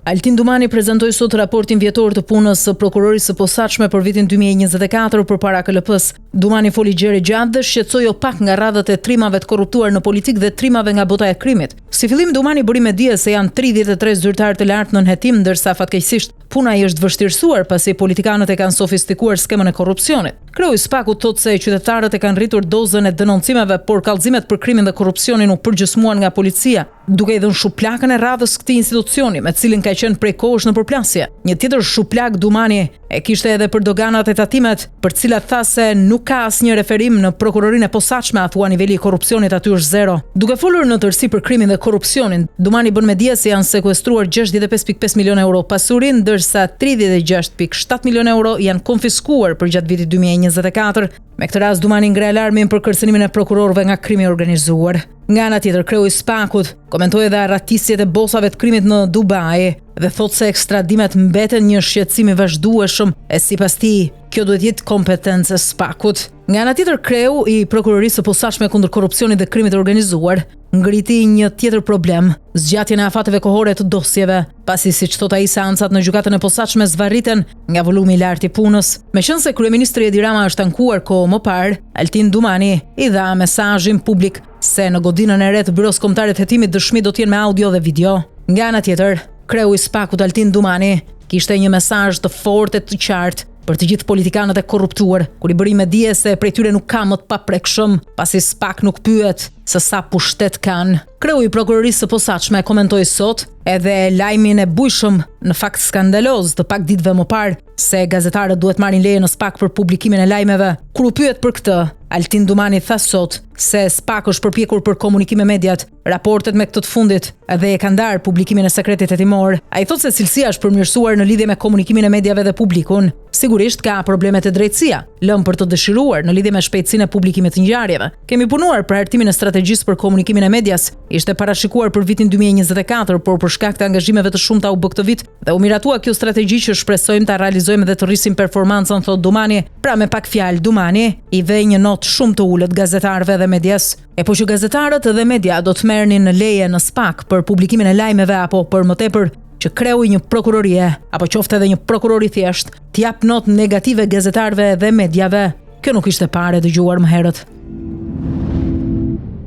Altin Dumani prezantoi sot raportin vjetor të punës së prokurorisë së posaçme për vitin 2024 përpara KLP-s. Dumani foli gjerë gjatë dhe shqetësoi jo pak nga radhët e trimave të korruptuar në politikë dhe trimave nga bota e krimit. Si fillim Dumani bëri me dije se janë 33 zyrtarë të lartë në nënhetim, ndërsa fatkeqësisht puna i është vështirësuar pasi politikanët e kanë sofistikuar skemën e korrupsionit. Kreu i SPAK-ut thotë se qytetarët e kanë rritur dozën e denoncimeve, por kallëzimet për krimin dhe korrupsionin u përgjysmuan nga policia, duke i dhënë shuplakën e radhës këtij institucioni, me cilin ka qenë prej kohësh në përplasje. Një tjetër shuplak Dumani e kishte edhe për doganat e tatimet, për cilat tha se nuk ka asnjë referim në prokurorinë e posaçme, a thua niveli i korrupsionit aty është zero. Duke folur në tërësi për krimin dhe korrupsionin, Dumani bën me dije se janë sekuestruar 65.5 milionë euro pasuri, ndërsa 36.7 milionë euro janë konfiskuar për gjatë vitit 2024. Me këtë rast Dumani ngre alarmin për kërcënimin e prokurorëve nga krimi organizuar. Nga ana tjetër, kreu i SPAK-ut komentoi edhe arratisjet e bosave të krimit në Dubai dhe thotë se ekstradimet mbeten një shqetësim i vazhdueshëm e sipas tij kjo duhet jetë kompetencë e SPAK-ut. Nga ana tjetër, kreu i prokurorisë së posaçme kundër korrupsionit dhe krimit të organizuar ngriti një tjetër problem, zgjatjen e afateve kohore të dosjeve, pasi siç thot ai seancat në gjykatën e posaçme zvarriten nga volumi i lartë i punës. Meqense kryeministri Edi Rama është ankuar kohë më parë, Altin Dumani i dha mesazhin publik se në godinën e re të Byros Kombëtare të Hetimit dëshmi do të jenë me audio dhe video. Nga ana tjetër, kreu i SPAK-ut Altin Dumani kishte një mesazh të fortë e të qartë për të gjithë politikanët e korruptuar, kur i bëri me dije se prej tyre nuk ka më të paprekshëm, pasi SPAK nuk pyet se sa pushtet kanë. Kreu i prokurorisë së posaçme komentoi sot edhe lajmin e bujshëm, në fakt skandaloz, të pak ditëve më parë, se gazetarët duhet marrin leje në SPAK për publikimin e lajmeve. Kur u pyet për këtë, Altin Dumani tha sot se SPAK është përpjekur për komunikim me mediat, raportet me këtë të fundit edhe e ka ndarë publikimin e sekretit hetimor. Ai thotë se cilësia është përmirësuar në lidhje me komunikimin e mediave dhe publikun. Sigurisht ka problemet e drejtësia, lëm për të dëshiruar në lidhje me shpejtësinë e publikimit të ngjarjeve. Kemi punuar për hartimin e strategjisë për komunikimin e medias. Ishte parashikuar për vitin 2024, por për shkak të angazhimeve të shumta u bë këtë vit dhe u miratua kjo strategji që shpresojmë ta realizojmë dhe të rrisim performancën, thot Dumani. Pra me pak fjalë, Dumani i vë një notë shumë të ulët gazetarëve dhe medias. E po që gazetarët dhe media do të merrnin në leje në SPAK për publikimin e lajmeve apo për më tepër që kreu i një prokurorie apo qoftë edhe një prokuror i thjesht të jap notë negative gazetarëve dhe mediave, kjo nuk ishte parë dëgjuar më herët.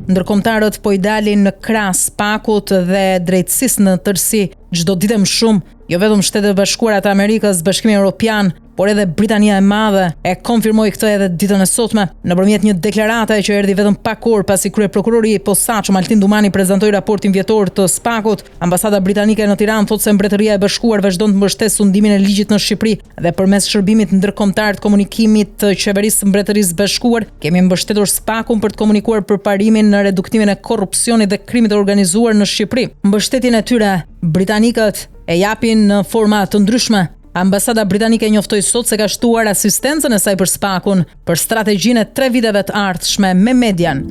Ndërkombëtarët po i dalin në krah SPAK-ut dhe drejtësisë në tërësi çdo ditë më shumë, jo vetëm Shtetet e Bashkuara të Amerikës, Bashkimi Evropian, por edhe Britania e Madhe e konfirmoi këtë edhe ditën e sotme nëpërmjet një deklarate që erdhi vetëm pak orë pasi kryeprokurori i posaçëm Altin Dumani prezantoi raportin vjetor të SPAK-ut. Ambasada britanike në Tiranë thotë se Mbretëria e Bashkuar vazhdon të mbështesë sundimin e ligjit në Shqipëri dhe përmes shërbimit ndërkombëtar të komunikimit të qeverisë së Mbretërisë Bashkuar kemi mbështetur SPAK-un për të komunikuar për parimin në reduktimin e korrupsionit dhe krimit të organizuar në Shqipëri. Mbështetjen e tyre britanikët e japin në forma të ndryshme. Ambasada britanike njoftoi sot se ka shtuar asistencën e saj për SPAK-un për strategjinë e 3 viteve të ardhshme me median.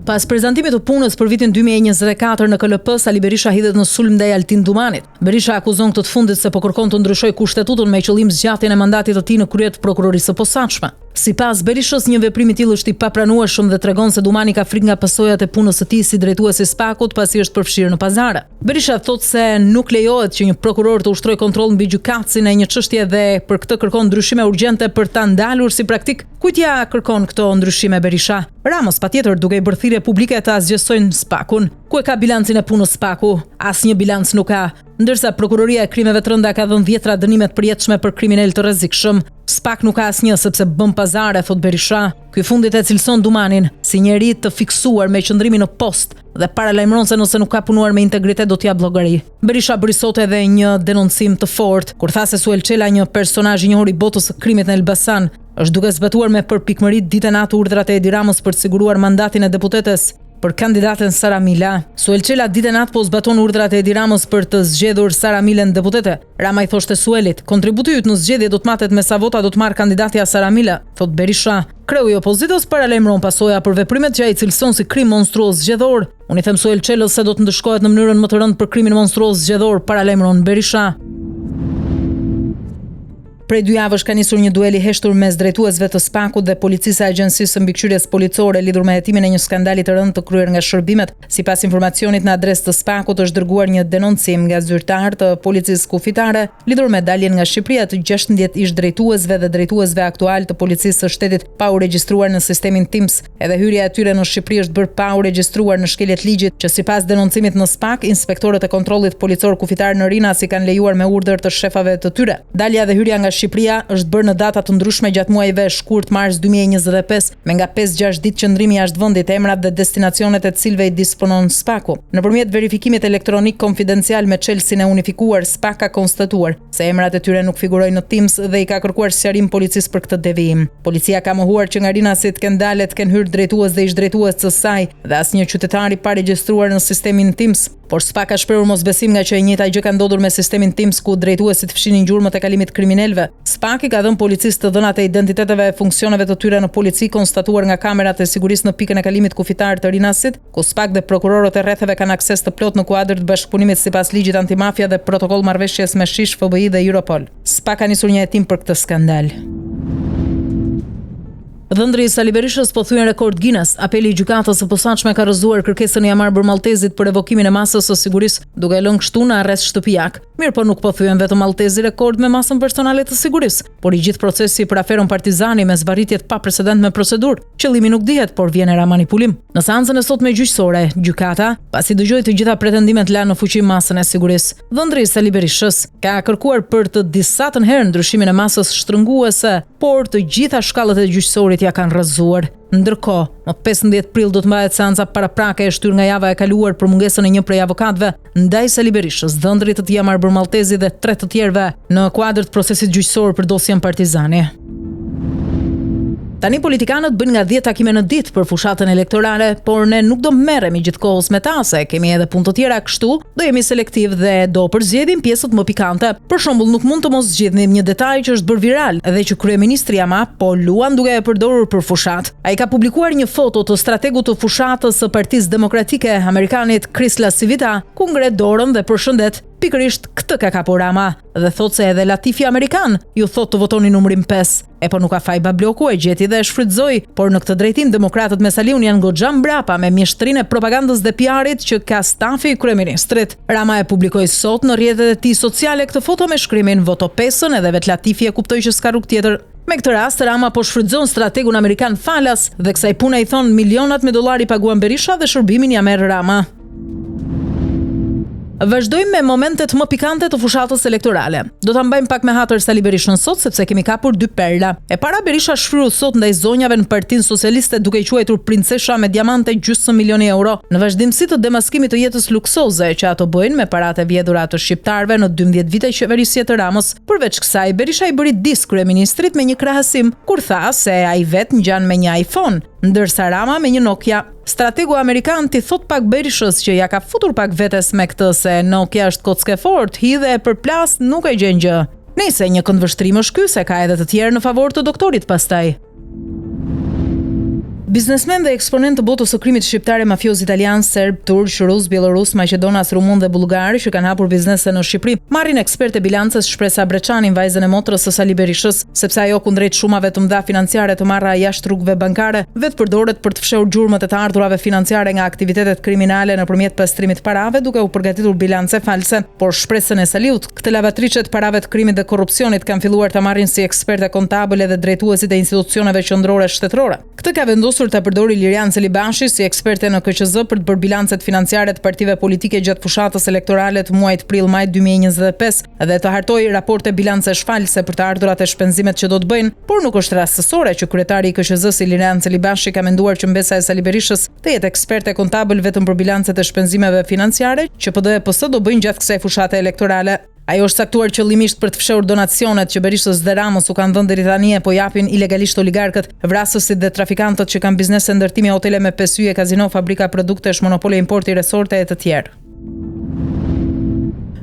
Pas prezantimit të punës për vitin 2024 në KLP, Sali Berisha hidhet në sulm ndaj Altin Dumanit. Berisha akuzon këtë të fundit se po kërkon të ndryshojë kushtetutën me qëllim zgjatjen e mandatit të tij në krye të prokurorisë së posaçme. Sipas Berishës, një veprim i tillë është i papranueshëm dhe tregon se Dumani ka frikë nga pasojat e punës së tij si drejtues i SPAK-ut pasi është përfshirë në pazare. Berisha thotë se nuk lejohet që një prokuror të ushtrojë kontroll mbi gjykatësin e një çështje dhe për këtë kërkon ndryshime urgjente për ta ndalur si praktik. Kujtja kërkon këto ndryshime Berisha? Ramos patjetër, duke i bërë thirrje publike të asgjësojnë SPAK-un. Ku e ka bilancin e punës SPAK-u? Asnjë bilanc nuk ka. Ndërsa prokuroria e krimeve të rënda ka dhënë 10 dënime të përjetshme për kriminal të rrezikshëm, SPAK nuk ka asnjë sepse bën pazare, thot Berisha. Ky fundit e cilëson Dumanin si njeri të fiksuar me qëndrimin në post dhe paralajmëron se nëse nuk ka punuar me integritet do t'jap llogari. Berisha bëri sot edhe një denoncim të fortë kur tha se Suel Çela, një personazh i njohur i botës së krimit në Elbasan, është duke zbatuar me përpikmëri ditën natë urdhrat e Edi Ramës për të siguruar mandatin e deputetes për kandidaten Sara Mila. Suel Çela ditën natë po zbaton urdhrat e Edi Ramës për të zgjedhur Sara Milën deputete. Rama i thoshte Suelit, kontributi yt në zgjedhje do të matet me sa vota do të marrë kandidatja Sara Mila, thot Berisha. Kreu i opozitës paralajmëron pasoja për veprimet që ai cilëson si krim monstruoz zgjedhor. Unë i them Suel Çelës se do të ndëshkohet në mënyrën më të rëndë për krimin monstruoz zgjedhor, paralajmëron Berisha. Prej 2 javësh ka nisur një duel i heshtur mes drejtuesve të SPAK-ut dhe policisë së Agjencisë së Mbikëqyrjes Policore lidhur me hetimin e një skandali të rëndë të kryer nga shërbimet. Sipas informacionit në adresë të SPAK-ut është dërguar një denoncim nga zyrtar të policisë kufitare lidhur me daljen nga Shqipëria të 16 ish drejtuesve dhe drejtuesve aktual të policisë së shtetit pa u regjistruar në sistemin TIMS. Edhe hyrja e tyre në Shqipëri është bërë pa u regjistruar në shkeljet ligjit që sipas denoncimit në SPAK, inspektorët e kontrollit policor kufitar në Rinas i kanë lejuar me urdhër të shefave të tyre. Dalja dhe hyrja nga Shqipëria është bërë në data të ndryshme gjatë muajve shkurt mars 2025 me nga 5-6 ditë qëndrimi jashtë vendit, emrat dhe destinacionet e cilëve i disponon SPAK-u. Nëpërmjet verifikimit elektronik konfidencial me çelësin e unifikuar, SPAK ka konstatuar se emrat e tyre nuk figurojnë në TIMS dhe i ka kërkuar sqarim policisë për këtë devijim. Policia ka mohuar që nga Rinasi të kenë dalë të kenë hyrë drejtues dhe ish drejtues të saj dhe asnjë qytetar i pa regjistruar në sistemin TIMS. Por SPAK ka shprehur mosbesim nga që e njëjta gjë ka ndodhur me sistemin TIMS ku drejtuesit fshinin gjurmët e kalimit kriminalëve. SPAK i ka dhënë policisë të dhënat e identiteteve e funksioneve të tyre në polici konstatuar nga kamerat e sigurisë në pikën e kalimit kufitar të Rinasit, ku SPAK dhe prokurorët e rrethave kanë akses të plot në kuadër të bashkëpunimit sipas ligjit antimafia dhe protokoll marrëveshjes me SHISH, FBI dhe Europol. SPAK ka nisur një hetim për këtë skandal. Dhëndri i Sali Berishës po thyen rekord Guinness. Apeli i gjykatës së posaçme ka rrëzuar kërkesën e Jamar Maltezit për revokimin e masës së sigurisë, duke lënë kështu në arrest shtëpiak. Mirë, po nuk po thyen vetëm Maltezi rekord me masën personale të sigurisë, por i gjithë procesi për aferën Partizani me zvarritjet pa precedent me procedurë. Qëllimi nuk dihet, por vjen era manipulim. Në seancën e sotme gjyqësore, gjykata, pasi dëgjoi të gjitha pretendimet, la në fuqi masën e sigurisë. Dhëndri i Sali Berishës ka kërkuar për të disatën herë ndryshimin e masës shtrënguese, por të gjitha shkallët e gjyqësorit ja kanë rrëzuar. Ndërkohë, më 15 prill do të mbahet seanca paraprake e shtyr nga java e kaluar për mungesën e një prej avokatëve ndaj Sali Berishës, dhëndrit të Jamar Maltezi dhe 3 të tjerëve në kuadër të procesit gjyqësor për dosjen Partizani. Tani politikanët bëjnë nga 10 takime në ditë për fushatën elektorale, por ne nuk do merremi gjithkohës me ta, se kemi edhe punë të tjera, kështu do jemi selektiv dhe do përzgjedhim pjesët më pikante. Për shembull, nuk mund të mos zgjidhnim një detaj që është bërë viral dhe që kryeministri ama po luan duke e përdorur për fushat. Ai ka publikuar një foto të strategut të fushatës së Partisë Demokratike amerikanit Chris LaCivita, ku ngre dorën dhe përshëndet pikërisht këtë ka kapur Rama dhe thot se edhe Latifi Amerikan ju thot të votoni numrin 5. E po nuk ka faj babloku, e gjeti dhe e shfrytëzoi, por në këtë drejtim demokratët me Saliun janë goxha mbrapa me mjeshtrinë e propagandës dhe PR-it që ka stafi i kryeministrit. Rama e publikoi sot në rrjetet e tij sociale këtë foto me shkrimin voto 5-ën edhe vet Latifi e kuptoi që s'ka rrugë tjetër. Me këtë rast, Rama po shfrytëzon strategun amerikan falas dhe kësaj pune i thon milionat me dollar i paguan Berisha dhe shërbimin ja merr Rama. Vazhdojmë me momentet më pikante të fushatës elektorale. Do ta mbajmë pak me hatër Sali Berishën sot, sepse kemi kapur 2 perla. E para, Berisha shfryu sot ndaj zonjave në Partinë Socialiste duke i quajtur princesha me diamante €500.000.000 në vazhdimsi të demaskimit të jetës luksoze që ato bëjnë me paratë e vjedhura të shqiptarëve në 12 vite qeverisje të Ramës. Përveç kësaj, Berisha i bëri disk kryeministrit me një krahasim kur tha se ai vetë ngjan me një iPhone, ndërsa Rama me një Nokia. Strategu amerikan ti thot pak Berishës që ja ka futur pak vetes me këtë se Nokia është kocke fort, hidhe e përplas, nuk e gjen gjë. Nëse një këndvështrim është ky, se ka edhe të tjerë në favor të doktorit pastaj. Biznesmen dhe eksponent të botës së krimit shqiptare mafioz italian, serb, turq, rus, bielorus, maqedonas, rumun dhe bullgar që kanë hapur biznese në Shqipëri, marrin ekspert e bilancës Shpresa Breçanin, vajzën e motrës së Sali Berishës, sepse ajo kundrejt shumave të mëdha financiare të marra jashtë rrugëve bankare, vetë përdoret për të fshehur gjurmët e të ardhurave financiare nga aktivitetet kriminale nëpërmjet pastrimit parave, duke u përgatitur bilance false. Por shpresën e Saliut, këtë lavatriçet parave të krimit dhe korrupsionit kanë filluar ta marrin si eksperte kontabële dhe drejtuesit e institucioneve qendrore shtetërore. Këtë ka vendosur të përdori Lirian Celibashi si eksperte në KQZ për të bërë bilancet financiare të partive politike gjatë fushatës elektorale të muajit prill-maj 2025 dhe të hartoi raporte bilancesh false për të ardhurat e shpenzimet që do të bëjnë, por nuk është rastësore që kryetari i KQZ si Lirian Celibashi ka menduar që mbesa e Sali Berishës të jetë eksperte kontabël vetëm për bilancet e shpenzimeve financiare që PD-PS do bëjnë gjatë kësaj fushate elektorale. Ajo është saktuar qëllimisht për të fshehur donacionet që Berishës dhe Ramës u kanë dhënë deri tani po japin ilegalisht oligarkët, vrasësit dhe trafikantët që kanë biznese ndërtimi hotele me pesyje, kazino, fabrika produktesh, monopole importi, resorte e të tjerë.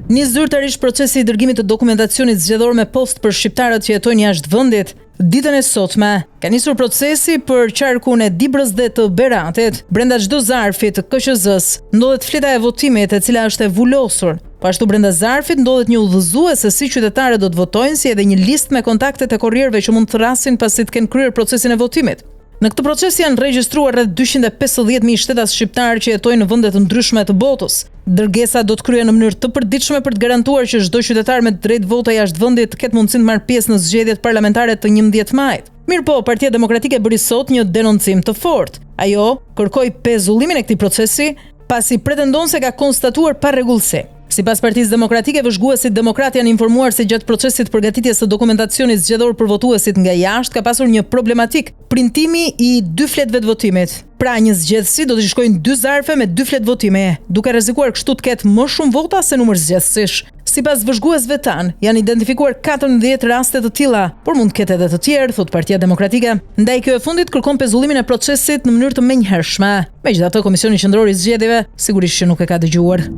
Nis zyrtarisht procesi i dërgimit të dokumentacionit zgjedhor me post për shqiptarët që jetojnë jashtë vendit. Ditën e sotme ka nisur procesi për qarkun e Dibrës dhe të Beratit. Brenda çdo zarfi të KQZ-s ndodhet fleta e votimit, e cila është e vulosur. Po ashtu brenda zarfit ndodhet një udhëzues se si qytetarët do të votojnë, si edhe një listë me kontaktet e korrierëve që mund të thrasin pasi të kenë kryer procesin e votimit. Në këtë proces janë regjistruar rreth 250.000 shtetas shqiptar që jetojnë në vende të ndryshme të botës. Dërgesa do të kryhen në mënyrë të përditshme për të garantuar që çdo qytetar me drejt vota jashtë vendit të ketë mundësinë të marrë pjesë në zgjedhjet parlamentare të 11 majit. Mirëpo, Partia Demokratike bëri sot një denoncim të fortë. Ajo kërkoi pezullimin e këtij procesi pasi pretendon se ka konstatuar parregullsi. Sipas Partisë Demokratike, vëzhguesit demokrat janë informuar se gjatë procesit përgatitjes së dokumentacionit zgjedhor për votuesit nga jashtë ka pasur një problematik: printimi i 2 fletëve të votimit. Pra, një zgjedhësi do të shkojnë 2 zarfe me 2 fletë votime, duke rrezikuar kështu të ketë më shumë vota se numër zgjedhësish. Sipas vëzhguesve tan, janë identifikuar 14 raste të tilla, por mund të ketë edhe të tjerë, thot Partia Demokratike. Ndaj kjo e fundit kërkon pezullimin e procesit në mënyrë të menjëhershme. Megjithatë, Komisioni Qendror i Zgjedhjeve sigurisht që nuk e ka dëgjuar.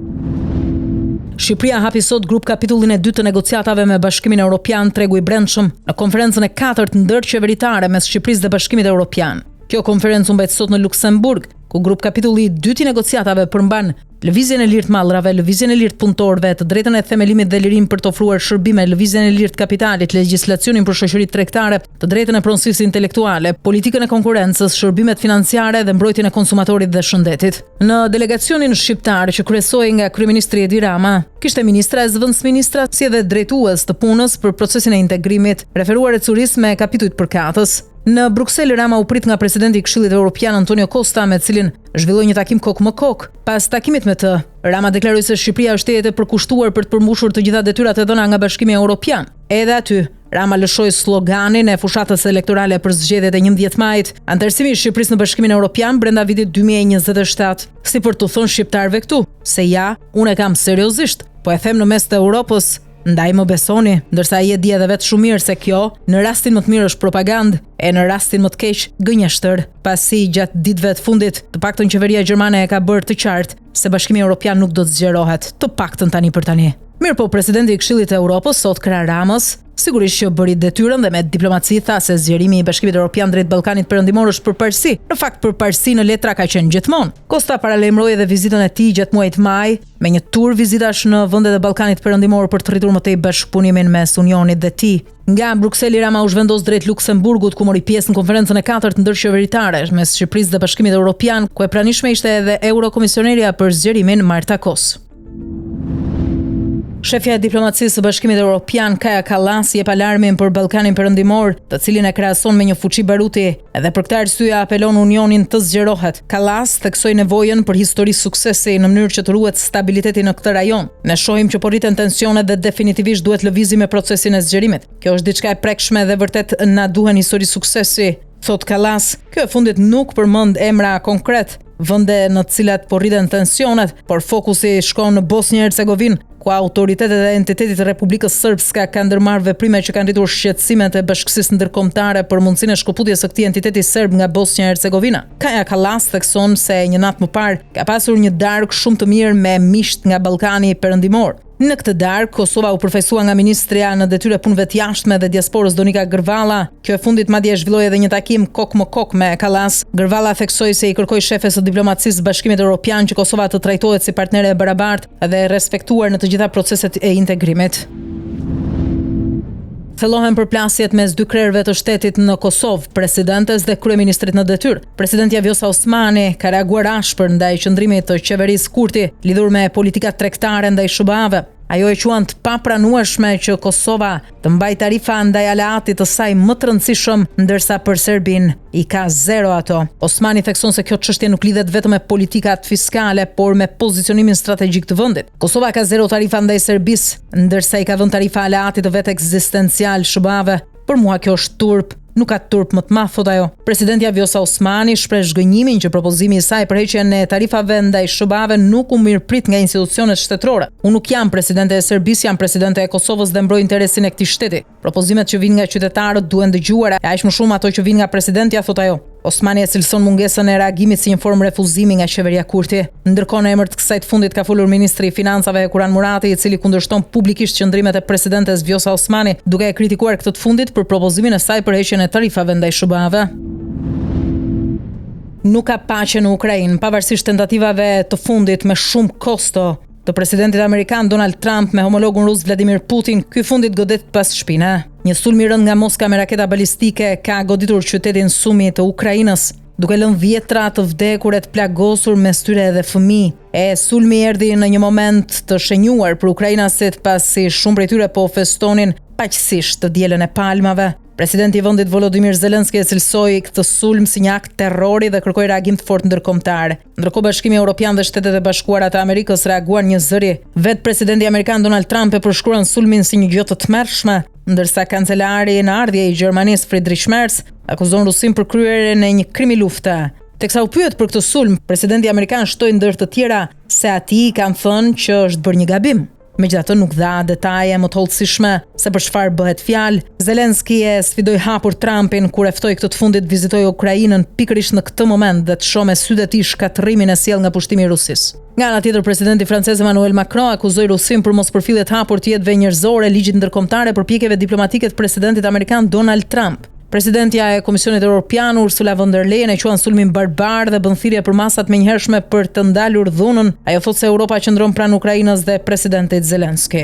Shqipëria hapi sot grup kapitullin e 2 të negociatave me Bashkimin Evropian tregu i brendshëm në konferencën e 4 ndërqeveritare mes Shqipërisë dhe Bashkimit Evropian. Kjo konferencë u mbet sot në Luksemburg, ku grup kapitulli i 2 të negociatave përmban lëvizjen e lirë të mallrave, lëvizjen e lirë të punëtorëve, të drejtën e themelimit dhe lirinë për të ofruar shërbime, lëvizjen e lirë të kapitalit, legjislacionin për shoqëritë tregtare, të drejtën e pronësisë intelektuale, politikën e konkurrencës, shërbimet financiare dhe mbrojtjen e konsumatorit dhe shëndetit. Në delegacionin shqiptar që kryesohej nga kryeministri Edi Rama, kishte ministra e zëvendësministra si edhe drejtues të punës për procesin e integrimit, referuar e curis me kapitujt përkatës. Në Bruksel, Rama u prit nga presidenti i Këshillit Evropian Antonio Costa, me cilin zhvilloi një takim kok më kok. Pas takimit me të, Rama deklaroi se Shqipëria është e përkushtuar për të përmbushur të gjitha detyrat e dhëna nga Bashkimi Evropian. Edhe aty, Rama lëshoi sloganin e fushatës elektorale për zgjedhjet e 11 majit, anëtarësimi i Shqipërisë në Bashkimin Evropian brenda vitit 2027. Si për të thënë shqiptarëve këtu, se ja, unë e kam seriozisht, po e them në mes të Europës, ndaj më besoni, ndërsa ai e di edhe vetë shumë mirë se kjo, në rastin më të mirë është propagandë, e në rastin më të keq gënjeshtër, pasi gjatë ditëve të fundit, të paktën qeveria gjermane e ka bërë të qartë se Bashkimi Evropian nuk do të zgjerohet, të paktën tani për tani. Mirëpo, presidenti i Këshillit të Evropës sot krah Ramës sigurisht që bëri detyrën dhe me diplomaci tha se zgjerimi i Bashkimit Evropian drejt Ballkanit Perëndimor është përparësi. Në fakt, përparësi në letra ka qenë gjithmonë. Costa paralajmëroi edhe vizitën e tij gjatë muajit maj me një tur vizitash në vendet e Ballkanit Perëndimor për të rritur më tej bashkëpunimin mes Unionit dhe tij. Nga Brukseli, Rama u zhvendos drejt Luksemburgut, ku mori pjesë në konferencën e 4 ndërqeveritare mes Shqipërisë dhe Bashkimit Evropian, ku e pranishme ishte edhe Eurokomisionerja për zgjerimin Marta Kos. Shefja e diplomacisë së Bashkimit Evropian, Kaja Kallas, jep alarmin për Ballkanin Perëndimor, të cilin e krahason me një fuqi baruti, edhe për këtë arsye apelon Unionin të zgjerohet. Kallas theksoi nevojën për histori suksesi në mënyrë që të ruhet stabiliteti në këtë rajon. Ne shohim që po rriten tensionet dhe definitivisht duhet lëvizim me procesin e zgjerimit. Kjo është diçka e prekshme dhe vërtet na duhen histori suksesi, thot Kallas. Kjo e fundit nuk përmend emra konkret, vende në të cilat po rriten tensionet, por fokusi shkon në Bosnjë-Hercegovinë, ku autoritetet e entitetit të Republikës Sërbska kanë ndërmarrë veprime që kanë rritur shqetësimet e bashkësisë ndërkombëtare për mundësinë e shkëputjes së këtij entiteti serb nga Bosnja-Hercegovina. Kaja Kallas thekson se një natë më parë ka pasur një darkë shumë të mirë me miqt nga Ballkani Perëndimor. Në këtë darkë, Kosova u përfaqësua nga ministrja në detyrë punëve të jashtme dhe diasporës Donika Gërvalla. Kjo e fundit madje zhvilloi edhe një takim kok më kok me Kallas. Gërvalla theksoi se i kërkoi shefes së diplomacisë Bashkimit Evropian që Kosova të trajtohet si partnere e barabartë dhe e respektuar në të gjitha proceset e integrimit. Thellohen përplasjet mes dy krerëve të shtetit në Kosovë, presidentes dhe kryeministrit në detyrë. Presidentja Vjosa Osmani ka reaguar ashpër ndaj qëndrimit të qeverisë Kurti lidhur me politikat tregtare ndaj SBA-ve. Ajo e quan të papranueshme që Kosova të mbaj tarifa ndaj aleatit të saj më të rëndësishëm, ndërsa për Serbin i ka zero ato. Osmani thekson se kjo çështje nuk lidhet vetëm me politikat fiskale, por me pozicionimin strategjik të vendit. Kosova ka zero tarifa ndaj Serbisë, ndërsa i ka vënë tarifa aleatit të vet ekzistencial SBA-ve. Për mua kjo është turp. Nuk ka turp më të madh, thot ajo. Presidentja Vjosa Osmani shpreh zhgënjimin që propozimi i saj për heqjen e tarifave ndaj SBA-ve nuk u mirëprit nga institucionet shtetërore. Unë nuk jam presidente e Serbisë, jam presidente e Kosovës dhe mbroj interesin e këtij shteti. Propozimet që vijnë nga qytetarët duhen dëgjuara, e aq më shumë ato që vijnë nga presidentja, thot ajo. Osmani e cilëson mungesën e reagimit si një formë refuzimi nga qeveria Kurti. Ndërkohë, në emër të kësaj të fundit ka folur ministri i Financave Kuran Murati, i cili kundërshton publikisht qëndrimet e presidentes Vjosa Osmani, duke e kritikuar këtë të fundit për propozimin e saj për heqjen e tarifave ndaj SBA-ve. Nuk ka paqe në Ukrainë, pavarësisht tentativave të fundit me shumë kosto të presidentit amerikan Donald Trump me homologun rus Vladimir Putin, ky fundit godet pas shpinë. Një sulm i rënd nga Moska me raketa balistike ka goditur qytetin Sumi të Ukrainës, duke lënë vjetra të vdekur e të plagosur mes tyre edhe fëmijë. Sulmi erdhi në një moment të shenjuar për ukrainasit pasi shumë prej tyre po festonin paqësisht të dielën e palmave. Presidenti i vendit Volodymyr Zelensky e cilsoi këtë sulm si një akt terrori dhe kërkoi reagim të fortë ndërkombëtar. Ndërkohë Bashkimi Evropian dhe Shtetet e Bashkuara të Amerikës reaguan një zëri. Vet presidenti amerikan Donald Trump e përshkruan sulmin si një gjë të tmerrshme, ndërsa kancelari në ardhje i Gjermanisë Friedrich Merz akuzon Rusin për kryerjen e një krimi lufte. Teksa u pyet për këtë sulm, presidenti amerikan shtoi ndër të tjera se ati kanë thënë që është bërë një gabim. Megjithatë nuk dha detaje më të hollësishme se për çfarë bëhet fjalë. Zelensky e sfidoi hapur Trumpin kur e ftoi këtë të fundit vizitoi Ukrainën pikërisht në këtë moment dhe të shohë me sytë e tij shkatërrimin e sjell nga pushtimi i Rusisë. Nga ana tjetër, presidenti francez Emmanuel Macron akuzoi Rusin për mospërfillje të hapur të jetëve njerëzore, ligjit ndërkombëtar e përpjekjeve diplomatike të presidentit amerikan Donald Trump. Presidentja e Komisionit Evropian Ursula von der Leyen e quan sulmin barbar dhe bën thirrje për masat menjëhershme për të ndalur dhunën. Ajo thotë se Europa qëndron pranë Ukrainës dhe presidentit Zelensky.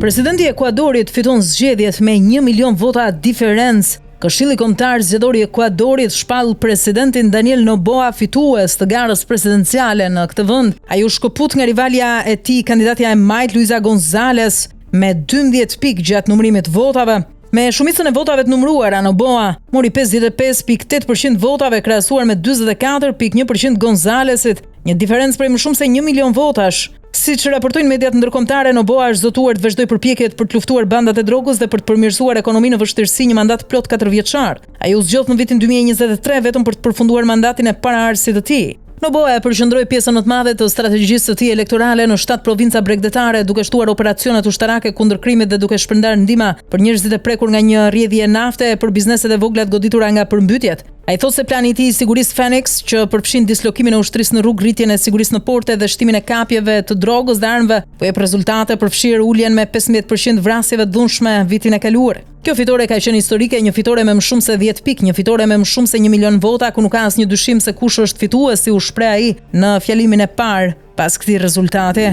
Presidenti i Ekuadorit fiton zgjedhjet me 1 milion vota diferencë. Këshilli Kombëtar Zgjedhor i Ekuadorit shpall presidentin Daniel Noboa fitues të garës presidenciale në këtë vend. Ai u shkëput nga rivalja e tij, kandidatja e majt Luisa González, me 12 pikë gjatë numërimit të votave. Me shumicën e votave të numëruara, Noboa mori 55.8% votave krahasuar me 44.1% Gonzalesit, një diferencë prej më shumë se 1 milion votash. Siç raportojnë mediat ndërkombëtare, Noboa është zotuar të vazhdojë përpjekjet për të luftuar bandat e drogës dhe për të përmirësuar ekonominë në vështirësi një mandat plot 4 vjeçar. Ai u zgjodh në vitin 2023 vetëm për të përfunduar mandatin e paraardhësit të tij. Noboa e përqendroi pjesën më të madhe të strategjisë së tij elektorale në 7 provinca bregdetare, duke shtuar operacione ushtarake kundër krimit dhe duke shpërndar ndihmë për njerëzit e prekur nga një rrjedhje nafte e për bizneset e vogla të goditura nga përmbytjet. Ai thotë se plani i tij i sigurisë Phoenix, që përfshin dislokimin e ushtrisë në rrugë, rritjen e sigurisë në porte dhe shtimin e kapjeve të drogës dhe armëve, po jep rezultate, përfshirë uljen me 15% vrasjeve të dhunshme vitin e kaluar. Kjo fitore ka qenë historike, një fitore me më shumë se 10 pikë, një fitore me më shumë se 1 milion vota, ku nuk ka asnjë dyshim se kush është fitues, si u shpreh ai në fjalimin e parë pas këtij rezultati.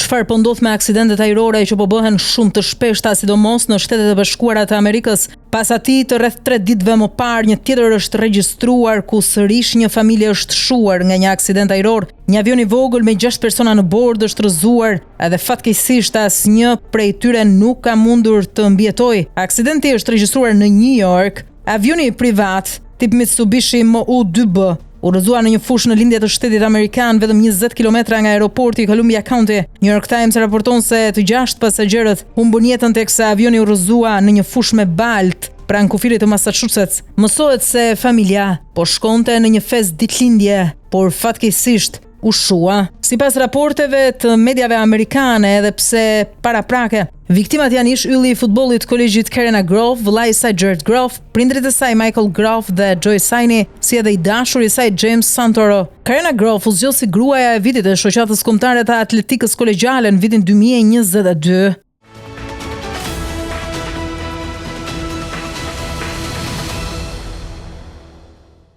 Çfarë po ndodh me aksidentet ajrore që po bëhen shumë të shpeshta, sidomos në Shtetet e Bashkuara të Amerikës? Pas atij të rreth 3 ditëve më parë, një tjetër është regjistruar ku sërish një familje është shuar nga një aksident ajror. Një avion i vogël me 6 persona në bord është rrëzuar, edhe fatkeqësisht asnjë prej tyre nuk ka mundur të mbijetojë. Aksidenti është regjistruar në New York. Avioni privat tip Mitsubishi MU-2B u rrëzua në një fushë në lindje të shtetit amerikan, vetëm 20 kilometra nga aeroporti i Columbia County. New York Times raporton se të 6 pasagerët humbën jetën teksa avioni u rrëzua në një fushë me balt pranë kufirit të Massachusetts. Mësohet se familja po shkonte në një fest ditëlindje, por fatkeqësisht u shua. Sipas raporteve të mediave amerikane, edhe pse paraprake, viktimat janë ish ylli i futbollit kolegjit Karena Grove, vëllai i saj Jared Grove, prindrit e saj Michael Grove dhe Joy Saini, si edhe i dashuri i saj James Santoro. Karena Grove u zgjoll si gruaja e vitit e shoqatës kombëtare të atletikës kolegjiale në vitin 2022.